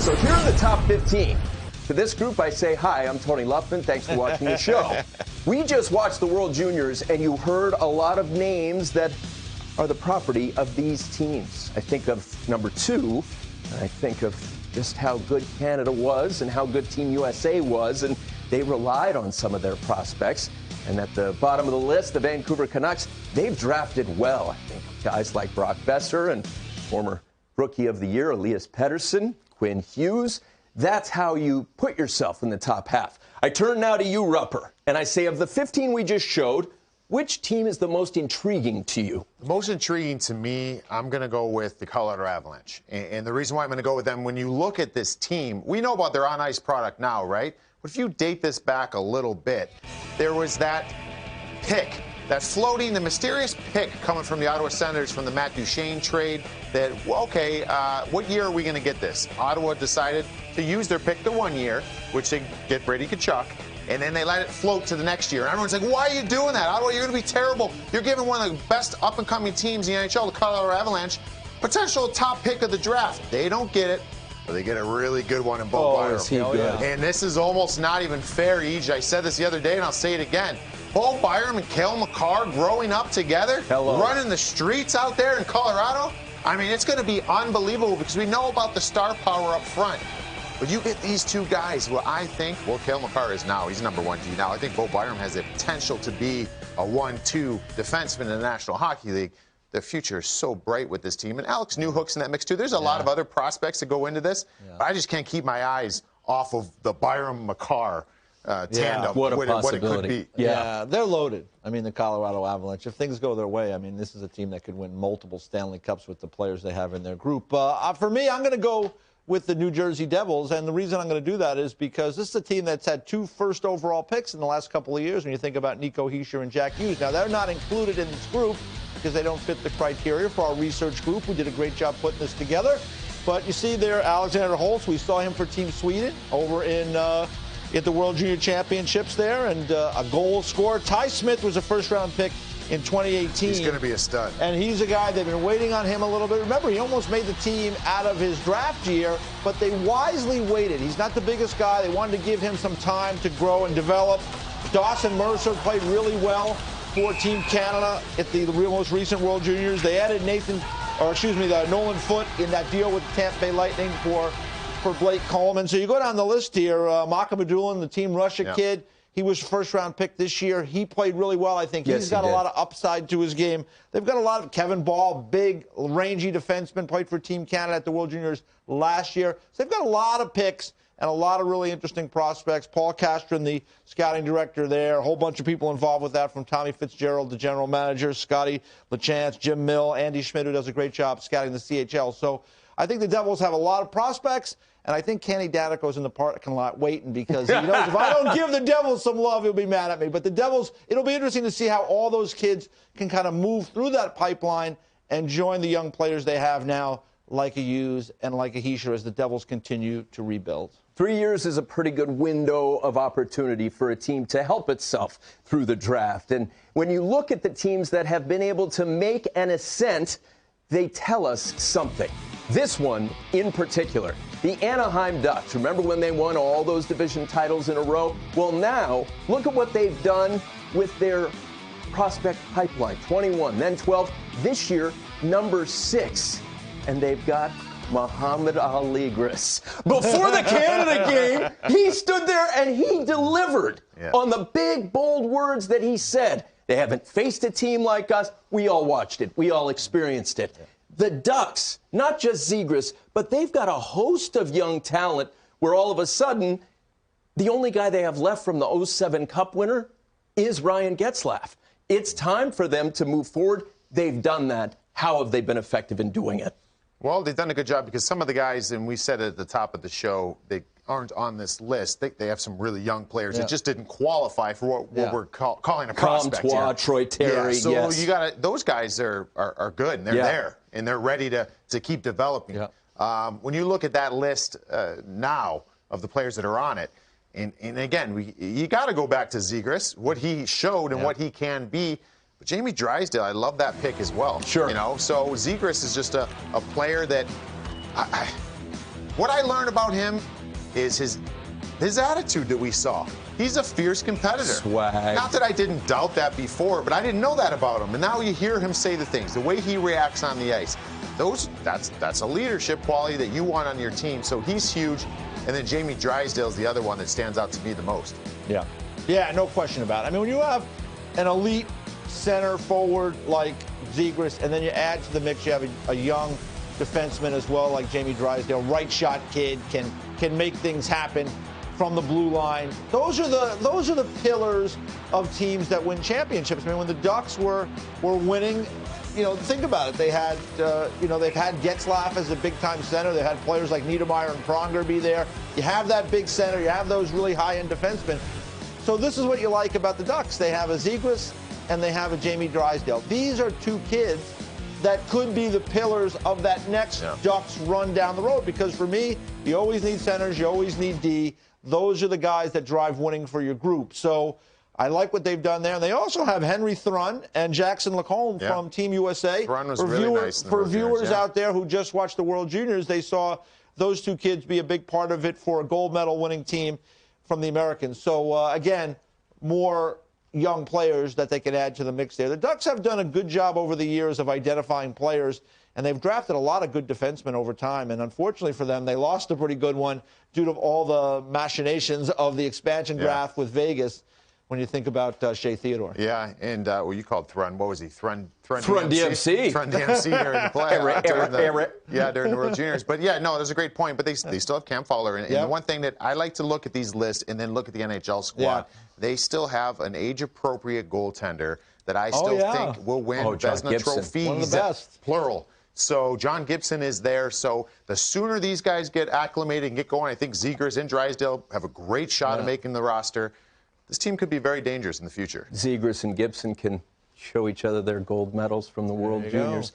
So here are the top 15. To this group, I say hi. I'm Tony Luffman. Thanks for watching the show. We just watched the World Juniors, and you heard a lot of names that are the property of these teams. I think of number 2, and I think of just how good Canada was and how good Team USA was, and they relied on some of their prospects. And at the bottom of the list, the Vancouver Canucks, they've drafted well. I think guys like Brock Besser and former Rookie of the Year, Elias Pettersson, Quinn Hughes. That's how you put yourself in the top half. I turn now to you, Rupper, and I say of the 15 we just showed, which team is the most intriguing to you? The most intriguing to me, I'm going to go with the Colorado Avalanche. And the reason why I'm going to go with them, when you look at this team, we know about their on-ice product now, right? But if you date this back a little bit, there was that pick, that floating, the mysterious pick coming from the Ottawa Senators from the Matt Duchene trade that, okay, what year are we going to get this? Ottawa decided to use their pick the 1 year, which they get Brady Tkachuk, and then they let it float to the next year. And everyone's like, why are you doing that? Ottawa, you're going to be terrible. You're giving one of the best up-and-coming teams in the NHL, the Colorado Avalanche, potential top pick of the draft. They don't get it, but they get a really good one in Bo Byram. Is he good? And this is almost not even fair, Ej. I said this the other day, and I'll say it again. Bo Byram and Cale Makar growing up together, running the streets out there in Colorado. I mean, it's going to be unbelievable because we know about the star power up front. But you get these two guys who I think, well, Cale Makar is now. He's number 1G now. I think Bo Byram has the potential to be a 1-2 defenseman in the National Hockey League. The future is so bright with this team. And Alex Newhook's in that mix, too. There's a lot of other prospects that go into this. But I just can't keep my eyes off of the Byram-Makar tandem. What a possibility. What it could be. Yeah, they're loaded. I mean, the Colorado Avalanche, if things go their way, I mean, this is a team that could win multiple Stanley Cups with the players they have in their group. For me, I'm going to go with the New Jersey Devils, and the reason I'm going to do that is because this is a team that's had 2 first overall picks in the last couple of years when you think about Nico Hischier and Jack Hughes. Now, they're not included in this group because they don't fit the criteria for our research group, who did a great job putting this together. But you see there, Alexander Holtz, we saw him for Team Sweden over at the World Junior Championships there, and a goal scorer. Ty Smith was a first-round pick in 2018. He's going to be a stud. And he's a guy, they've been waiting on him a little bit. Remember, he almost made the team out of his draft year, but they wisely waited. He's not the biggest guy. They wanted to give him some time to grow and develop. Dawson Mercer played really well for Team Canada at the most recent World Juniors. They added Nolan Foote in that deal with the Tampa Bay Lightning for Blake Coleman. So you go down the list here, Maka Madulin, the Team Russia kid, he was first-round pick this year. He played really well, I think. He's got a lot of upside to his game. They've got a lot of Kevin Ball, big, rangy defenseman, played for Team Canada at the World Juniors last year. So they've got a lot of picks and a lot of really interesting prospects. Paul Castron, the scouting director there, a whole bunch of people involved with that, from Tommy Fitzgerald, the general manager, Scotty LaChance, Jim Mill, Andy Schmidt, who does a great job scouting the CHL. So I think the Devils have a lot of prospects. And I think Kenny Danico's in the parking lot waiting because he knows if I don't give the Devils some love, he'll be mad at me. But the Devils, it'll be interesting to see how all those kids can kind of move through that pipeline and join the young players they have now, like a Hughes and like a Hischier, as the Devils continue to rebuild. 3 years is a pretty good window of opportunity for a team to help itself through the draft. And when you look at the teams that have been able to make an ascent, they tell us something. This one in particular, the Anaheim Ducks. Remember when they won all those division titles in a row? Well, now look at what they've done with their prospect pipeline. 21, then 12. This year, number 6. And they've got Muhammad Ali Gris. Before the Canada game, he stood there and he delivered on the big, bold words that he said. They haven't faced a team like us. We all watched it. We all experienced it. The Ducks, not just Zegras, but they've got a host of young talent where all of a sudden the only guy they have left from the 07 Cup winner is Ryan Getzlaf. It's time for them to move forward. They've done that. How have they been effective in doing it? Well, they've done a good job because some of the guys, and we said it at the top of the show, they aren't on this list. They have some really young players that just didn't qualify for what we're calling a prospect. Comtois, Troy Terry, so you got those guys are good, and they're there, and they're ready to keep developing. When you look at that list now of the players that are on it, and again, you got to go back to Zegras, what he showed and what he can be. But Jamie Drysdale, I love that pick as well. Sure. So Zegras is just a player that What I learned about him is his attitude that we saw. He's a fierce competitor. Swag. Not that I didn't doubt that before, but I didn't know that about him. And now you hear him say the things, the way he reacts on the ice. That's a leadership quality that you want on your team. So he's huge. And then Jamie Drysdale's the other one that stands out to me the most. Yeah. Yeah, no question about it. I mean, when you have an elite center forward like Zegras, and then you add to the mix, you have a young defenseman as well like Jamie Drysdale, right shot kid, can make things happen from the blue line. Those are the pillars of teams that win championships. I mean, when the Ducks were winning, think about it. They had, they've had Getzlaf as a big-time center. They had players like Niedermeyer and Pronger be there. You have that big center. You have those really high-end defensemen. So this is what you like about the Ducks. They have a Zegras and they have a Jamie Drysdale. These are two kids that could be the pillars of that next Ducks run down the road. Because for me, you always need centers. You always need D. Those are the guys that drive winning for your group. So I like what they've done there. And they also have Henry Thrun and Jackson Lacombe from Team USA. Thrun was really nice in the World viewers Juniors, out there who just watched the World Juniors, they saw those two kids be a big part of it for a gold medal winning team from the Americans. So, again, more young players that they can add to the mix there. The Ducks have done a good job over the years of identifying players, and they've drafted a lot of good defensemen over time. And unfortunately for them, they lost a pretty good one due to all the machinations of the expansion draft with Vegas. When you think about Shea Theodore. Yeah, and you called Thrun. What was he? Thrun DMC. Thrun DMC during the play. During the World Juniors. But yeah, no, that's a great point. But they still have Cam Fowler. And the one thing that I like to look at these lists and then look at the NHL squad, they still have an age-appropriate goaltender that I still think will win Vezina trophies. One of the best. Plural. So John Gibson is there. So the sooner these guys get acclimated and get going, I think Zegras and Drysdale have a great shot at making the roster. This team could be very dangerous in the future. Zegras and Gibson can show each other their gold medals from the World Juniors.